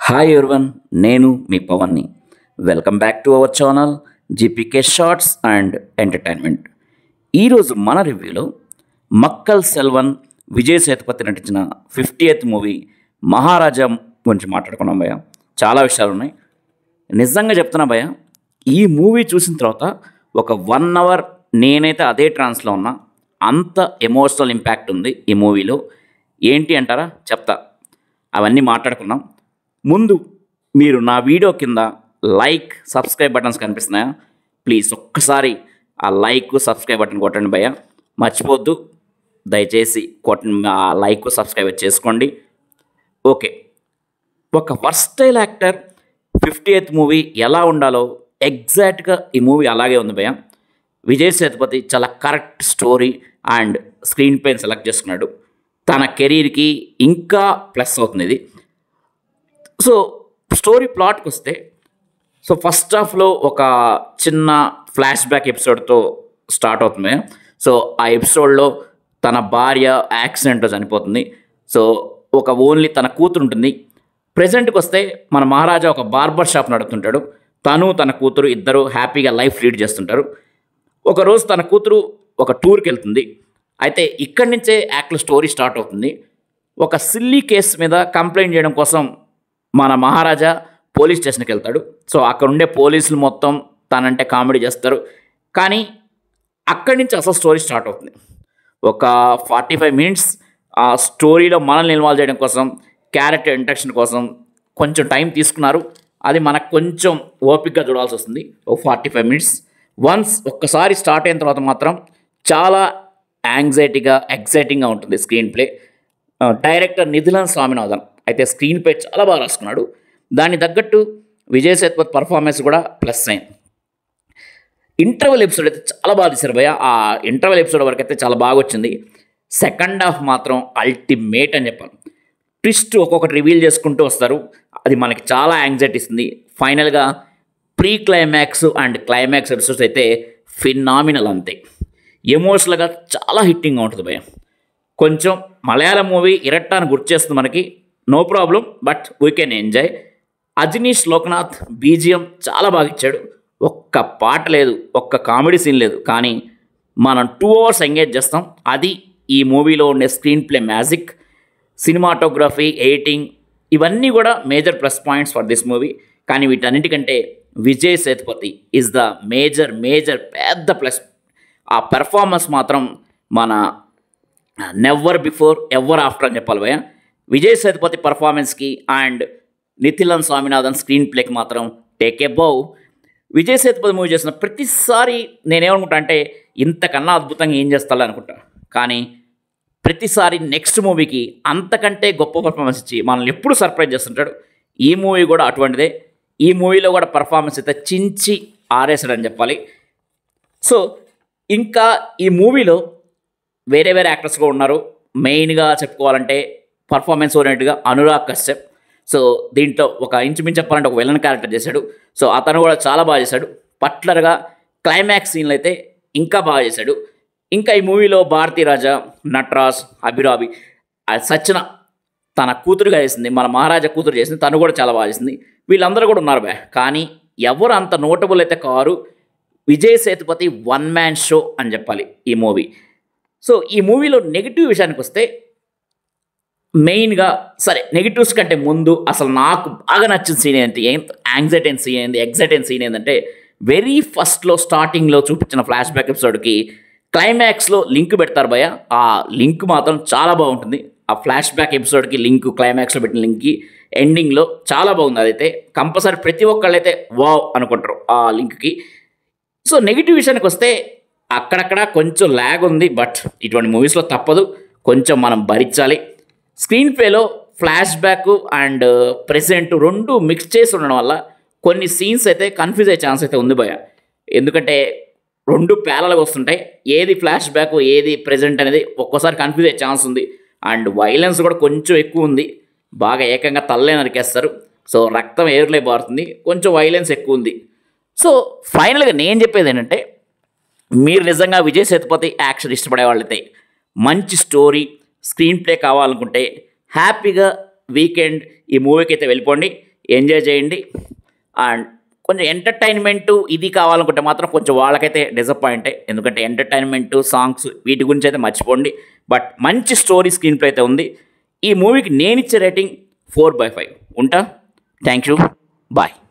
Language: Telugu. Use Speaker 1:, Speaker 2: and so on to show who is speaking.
Speaker 1: హాయ్ ఎవరివన్, నేను మీ పవన్ని. Welcome back to our channel GPK shorts and entertainment. ఈరోజు మన రివ్యూలో మక్కల్ సెల్వన్ విజయ్ సేతుపతి నటించిన 50th మూవీ మహారాజా గురించి మాట్లాడుకున్నాం భయ్య. చాలా విషయాలు ఉన్నాయి. నిజంగా చెప్తున్నా భయ్య, ఈ మూవీ చూసిన తర్వాత ఒక 1 hour నేనైతే అదే ట్రాన్స్లో ఉన్నా. అంత ఎమోషనల్ ఇంపాక్ట్ ఉంది ఈ మూవీలో. ఏంటి అంటారా? చెప్తా. అవన్నీ మాట్లాడుకున్నాం. ముందు మీరు నా వీడియో కింద లైక్, సబ్స్క్రైబ్ బటన్స్ కనిపిస్తున్నాయా? ప్లీజ్ ఒక్కసారి ఆ లైక్, సబ్స్క్రైబ్ బటన్ కొట్టండి భయ్య. మర్చిపోద్దు, దయచేసి కొట్టండి. ఆ లైక్, సబ్స్క్రైబ్ చేసుకోండి. ఓకే, ఒక వర్స్టైల్ యాక్టర్ 50th మూవీ ఎలా ఉండాలో ఎగ్జాక్ట్గా ఈ మూవీ అలాగే ఉంది భయ్య. విజయ్ సేతుపతి చాలా కరెక్ట్ స్టోరీ అండ్ స్క్రీన్ ప్లేని సెలెక్ట్ చేసుకున్నాడు. తన కెరీర్కి ఇంకా ప్లస్ అవుతుంది ఇది. సో స్టోరీ ప్లాట్కి వస్తే, సో ఫస్ట్ హాఫ్లో ఒక చిన్న ఫ్లాష్ బ్యాక్ ఎపిసోడ్తో స్టార్ట్ అవుతుంది. సో ఆ ఎపిసోడ్లో తన భార్య యాక్సిడెంట్లో చనిపోతుంది. సో ఒక ఓన్లీ తన కూతురు ఉంటుంది. ప్రజెంట్కి వస్తే మన మహారాజా ఒక బార్బర్ షాప్ నడుపుతుంటాడు. తను తన కూతురు ఇద్దరు హ్యాపీగా లైఫ్ లీడ్ చేస్తుంటారు. ఒకరోజు తన కూతురు ఒక టూర్కి వెళ్తుంది. అయితే ఇక్కడి నుంచే యాక్చువల్ స్టోరీ స్టార్ట్ అవుతుంది. ఒక సిల్లీ కేసు మీద కంప్లైంట్ చేయడం కోసం మన మహారాజా పోలీస్ స్టేషన్కి వెళ్తాడు. సో అక్కడ ఉండే పోలీసులు మొత్తం తనంటే కామెడీ చేస్తారు. కానీ అక్కడి నుంచి అసలు స్టోరీ స్టార్ట్ అవుతుంది. ఒక 45 minutes ఆ స్టోరీలో మనల్ని ఇన్వాల్వ్ చేయడం కోసం, క్యారెక్టర్ ఇంట్రడక్షన్ కోసం కొంచెం టైం తీసుకున్నారు. అది మనకు కొంచెం ఓపికగా చూడాల్సి వస్తుంది. ఒక 45 minutes. వన్స్ ఒక్కసారి స్టార్ట్ అయిన తర్వాత మాత్రం చాలా యాంగ్జైటీగా, ఎక్సైటింగ్గా ఉంటుంది screen play. Director Nithilan Swaminathan అయితే స్క్రీన్ ప్లే చాలా బాగా రాసుకున్నాడు. దానికి తగ్గట్టు విజయ్ సేతుపతి పర్ఫార్మెన్స్ కూడా ప్లస్ అయింది. ఇంటర్వెల్ ఎపిసోడ్ అయితే చాలా బాగా తీశారు భయ్య. ఆ ఇంటర్వెల్ ఎపిసోడ్ వరకు అయితే చాలా బాగా వచ్చింది. సెకండ్ హాఫ్ మాత్రం అల్టిమేట్ అని చెప్పాలి. ట్విస్ట్ ఒక్కొక్కటి రివీల్ చేసుకుంటూ వస్తారు. అది మనకి చాలా యాంగ్జైటీ ఇస్తుంది. ఫైనల్గా pre climax and climax episodes అయితే ఫినామినల్. అంతే ఎమోషనల్గా చాలా హిట్టింగ్గా ఉంటుంది భయ్య. కొంచెం మలయాళం మూవీ ఇరట్టాన్ని గుర్తు చేస్తుంది మనకి. No problem, but we can enjoy. Ajaneesh Loknath BGM చాలా బాగా ఇచ్చాడు. ఒక్క పాట లేదు, ఒక్క కామెడీ సీన్ లేదు, కానీ మనం 2 hours ఎంగేజ్ చేస్తాం. అది ఈ మూవీలో ఉండే screen play magic, cinematography, editing ఇవన్నీ కూడా major plus points for this movie. కానీ వీటన్నిటికంటే Vijay Sethupathi is the major పెద్ద ప్లస్. ఆ పెర్ఫార్మెన్స్ మాత్రం మన నెవర్ బిఫోర్ ఎవర్ ఆఫ్టర్ అని చెప్పాలి భయ్య. విజయ్ సేతుపతి పర్ఫార్మెన్స్కి అండ్ నిథిలన్ స్వామినాథన్ స్క్రీన్ ప్లేకి మాత్రం take a bow. Vijay Sethupathi movie చేసిన ప్రతిసారి నేనేమనుకుంటా అంటే ఇంతకన్నా అద్భుతంగా ఏం చేస్తాలో అనుకుంటా. కానీ ప్రతిసారి నెక్స్ట్ మూవీకి అంతకంటే గొప్ప పర్ఫార్మెన్స్ ఇచ్చి మనల్ని ఎప్పుడు సర్ప్రైజ్ చేస్తుంటాడు. ఈ మూవీ కూడా అటువంటిదే. ఈ మూవీలో కూడా పర్ఫార్మెన్స్ అయితే చించి ఆరేసాడని చెప్పాలి. సో ఇంకా ఈ మూవీలో వేరే యాక్టర్స్ కూడా ఉన్నారు. మెయిన్గా చెప్పుకోవాలంటే పర్ఫార్మెన్స్ ఓరియంటెడ్గా అనురాగ్ కశ్యప్. సో దీంట్లో ఒక ఇంచుమించు చెప్పాలంటే ఒక విలన్ క్యారెక్టర్ చేశాడు. సో అతను కూడా చాలా బాగా చేశాడు. పర్టికులర్గా క్లైమాక్స్ సీన్లు అయితే ఇంకా బాగా చేశాడు. ఇంకా ఈ మూవీలో భారతీ రాజా, నటరాజ్, అభిరాబి, సచన తన కూతురుగా చేసింది, మన మహారాజా కూతురు చేసింది, తను కూడా చాలా బాగా చేసింది. వీళ్ళందరూ కూడా ఉన్నారు బా. కానీ ఎవరు అంత నోటబుల్ అయితే car. Vijay Sethupathi 1 man show అని చెప్పాలి ఈ మూవీ. సో ఈ మూవీలో నెగిటివ్ విషయానికి వస్తే, మెయిన్గా సరే నెగిటివ్స్ కంటే ముందు అసలు నాకు బాగా నచ్చిన సీన్ ఏంటి, యాంగ్జైటీ సీన్ ఏంది, ఎగ్జైటింగ్ సీన్ ఏంటంటే వెరీ ఫస్ట్లో స్టార్టింగ్లో చూపించిన ఫ్లాష్ బ్యాక్ ఎపిసోడ్కి క్లైమాక్స్లో లింక్ పెడతారు భయ్య. ఆ లింక్ మాత్రం చాలా బాగుంటుంది. ఆ ఫ్లాష్ బ్యాక్ ఎపిసోడ్కి లింక్, క్లైమాక్స్లో పెట్టిన లింక్కి ఎండింగ్లో చాలా బాగుంది. అదైతే కంపల్సరీ ప్రతి ఒక్కళ్ళు అయితే వావ్ అనుకుంటారు ఆ లింక్కి. సో నెగిటివ్ విషయానికి వస్తే అక్కడక్కడ కొంచెం ల్యాగ్ ఉంది. బట్ ఇటువంటి మూవీస్లో తప్పదు, కొంచెం మనం భరించాలి. స్క్రీన్ ప్లేలో ఫ్లాష్ బ్యాక్ అండ్ ప్రెజెంట్ రెండు మిక్స్ చేసి ఉండడం వల్ల కొన్ని సీన్స్ అయితే కన్ఫ్యూజ్ అయ్యే ఛాన్స్ అయితే ఉంది భయ్య. ఎందుకంటే రెండు ప్యారల్గా వస్తుంటాయి. ఏది ఫ్లాష్ బ్యాక్, ఏది ప్రెజెంట్ అనేది ఒక్కోసారి కన్ఫ్యూజ్ అయ్యే ఛాన్స్ ఉంది. అండ్ వైలెన్స్ కూడా కొంచెం ఎక్కువ ఉంది. బాగా ఏకంగా తల్లే నరికేస్తారు. సో రక్తం ఏరులే బారుతుంది. కొంచెం వైలెన్స్ ఎక్కువ ఉంది. సో ఫైనల్గా నేను చెప్పేది ఏంటంటే, మీరు నిజంగా విజయ్ సేతుపతి యాక్షన్ ఇష్టపడే వాళ్ళైతే, మంచి స్టోరీ, స్క్రీన్ ప్లే కావాలనుకుంటే హ్యాపీగా వీకెండ్ ఈ మూవీకి అయితే వెళ్ళిపోండి. ఎంజాయ్ చేయండి. అండ్ కొంచెం ఎంటర్టైన్మెంటు ఇది కావాలనుకుంటే మాత్రం కొంచెం వాళ్ళకైతే డిసప్పాయింటే. ఎందుకంటే ఎంటర్టైన్మెంటు, సాంగ్స్ వీటి గురించి అయితే మర్చిపోండి. బట్ మంచి స్టోరీ స్క్రీన్ ప్లే అయితే ఉంది. ఈ మూవీకి నేనిచ్చే రేటింగ్ 4/5. ఉంటా. Thank you. బాయ్.